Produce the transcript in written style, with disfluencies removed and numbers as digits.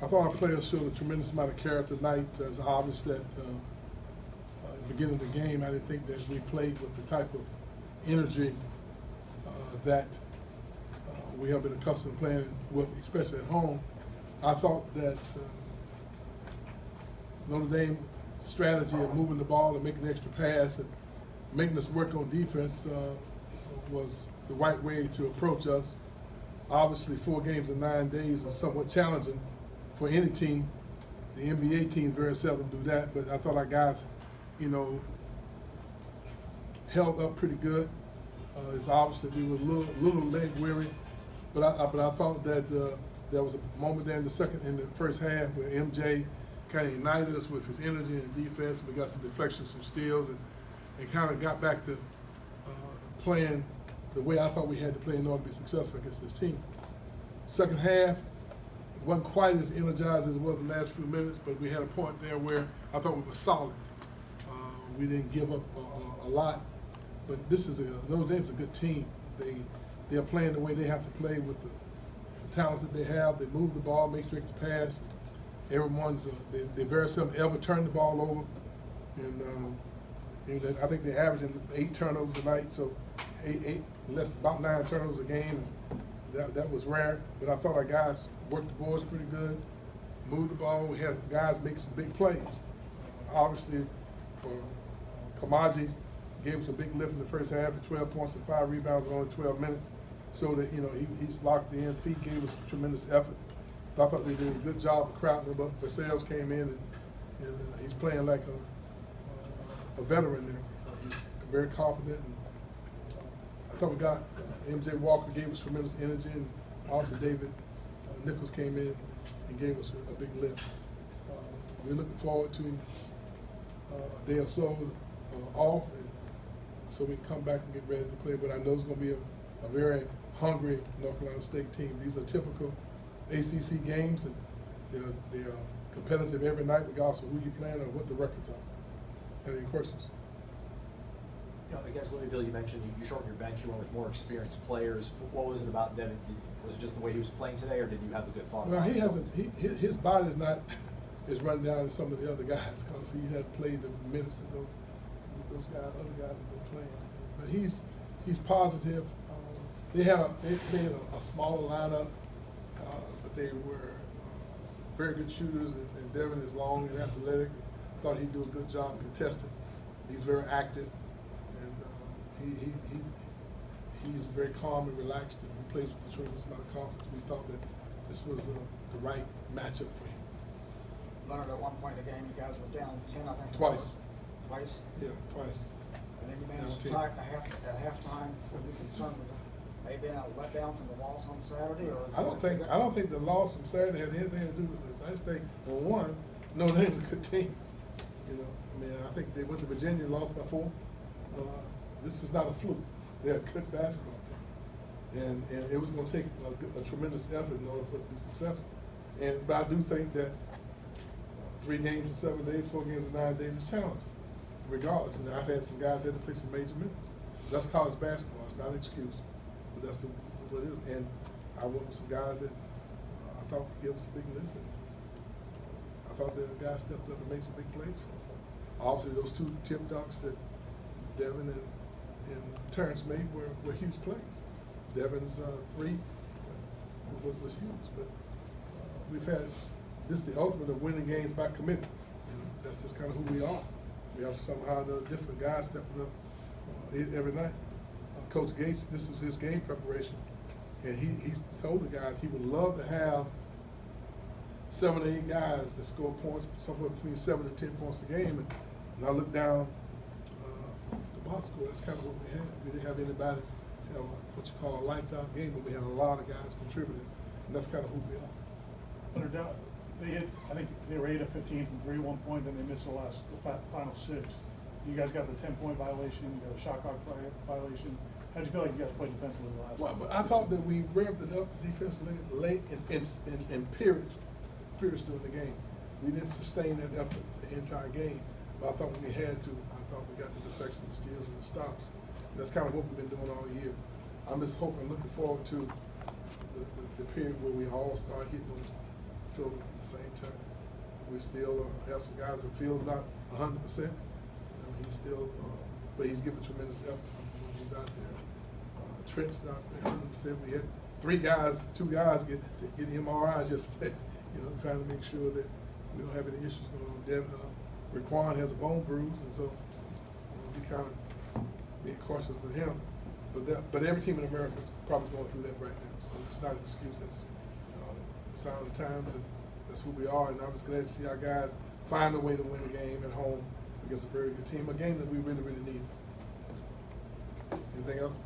thought our players showed a tremendous amount of character tonight. It's obvious that at the beginning of the game, I didn't think that we played with the type of energy that we have been accustomed to playing with, especially at home. I thought that Notre Dame's strategy of moving the ball and making an extra pass and making us work on defense was the right way to approach us. Obviously, 4 games in 9 days is somewhat challenging for any team. The NBA teams very seldom do that, but I thought our guys, held up pretty good. It's obviously we were a little leg weary, but I thought that there was a moment there in the first half where MJ kind of ignited us with his energy and defense. We got some deflections, some steals, and kind of got back to playing the way I thought we had to play in order to be successful against this team. Second half, it wasn't quite as energized as it was the last few minutes, but we had a point there where I thought we were solid. We didn't give up a lot, but Notre Dame's a good team. They're playing the way they have to play with the talents that they have. They move the ball, make sure it's pass. They very seldom ever turn the ball over, and I think they're averaging 8 turnovers tonight, so about 9 turnovers a game. That was rare, but I thought our guys worked the boards pretty good, moved the ball. We had guys make some big plays. Obviously, for Kamaji, gave us a big lift in the first half at 12 points and 5 rebounds in only 12 minutes, so that he's locked in. Feet gave us a tremendous effort. I thought they did a good job of crowding him up. Vassell came in and he's playing like a veteran there. He's very confident. And, I thought we got MJ Walker gave us tremendous energy, and also David Nichols came in and gave us a big lift. We're looking forward to a day or so off, so we can come back and get ready to play. But I know it's going to be a very hungry North Carolina State team. These are typical ACC games, and they're competitive every night, regardless of who you're playing or what the records are. Any questions? I guess, Bill, you mentioned you shortened your bench, you went with more experienced players. What was it about Devin? Was it just the way he was playing today, or did you have a good thought? Well, his body's not as run down as some of the other guys, because he hadn't played the minutes that other guys have been playing. But he's positive. They had a smaller lineup, but they were very good shooters, and Devin is long and athletic. Thought he'd do a good job contesting. He's very active, and he's very calm and relaxed, and he plays with a tremendous amount of confidence. We thought that this was the right matchup for him. Leonard, at one point in the game, you guys were down 10, I think. Twice. Twice? Yeah, twice. And then you managed to tie it at halftime. Were you concerned with maybe a letdown from the loss on Saturday? Or I don't think the loss from Saturday had anything to do with this. I just think, well, one, Notre Dame's a good team. I think they went to Virginia and lost by 4. This is not a fluke. They're a good basketball team, and it was going to take a tremendous effort in order for us to be successful. But I do think that 3 games in 7 days, 4 games in 9 days is challenging, regardless. And I've had some guys who had to play some major minutes. That's college basketball. It's not an excuse, but that's what it is. And I went with some guys that I thought could give us a big lift. I thought that the guys stepped up and made some big plays for us. So obviously, those 2 tip dunks that Devin and Terrence made were huge plays. Devin's 3 was huge, but we've had this is the ultimate of winning games by commitment. That's just kind of who we are. We have somehow the different guys stepping up every night. Coach Gates, this was his game preparation, and he told the guys he would love to have 7 or 8 guys that score points, somewhere between 7 and 10 points a game. And I look down the box score. That's kind of what we had. We didn't have anybody, what you call a lights out game, but we had a lot of guys contributing, and that's kind of who we are. I think they were 8 of 15 from 3 at one point, then they missed the final 6. You guys got the 10-point violation, you got a shot clock violation. How do you feel like you guys played defensively the last? Well, but I thought that we revved it up defensively late in periods during the game. We didn't sustain that effort the entire game, but I thought when we had to, I thought we got the deflections, the steals, and the stops. And that's kind of what we've been doing all year. I'm just looking forward to the period where we all start hitting those facilities at the same time. We still have some guys that feels not 100%. He's still, but he's giving tremendous effort when he's out there. Trent's not 100%. We had two guys get MRIs yesterday. Trying to make sure that we don't have any issues going on. Raquan has a bone bruise, and so we kind of being cautious with him. But every team in America is probably going through that right now. So it's not an excuse. That's sign of the times, and that's who we are. And I was glad to see our guys find a way to win a game at home against a very good team, a game that we really, really need. Anything else?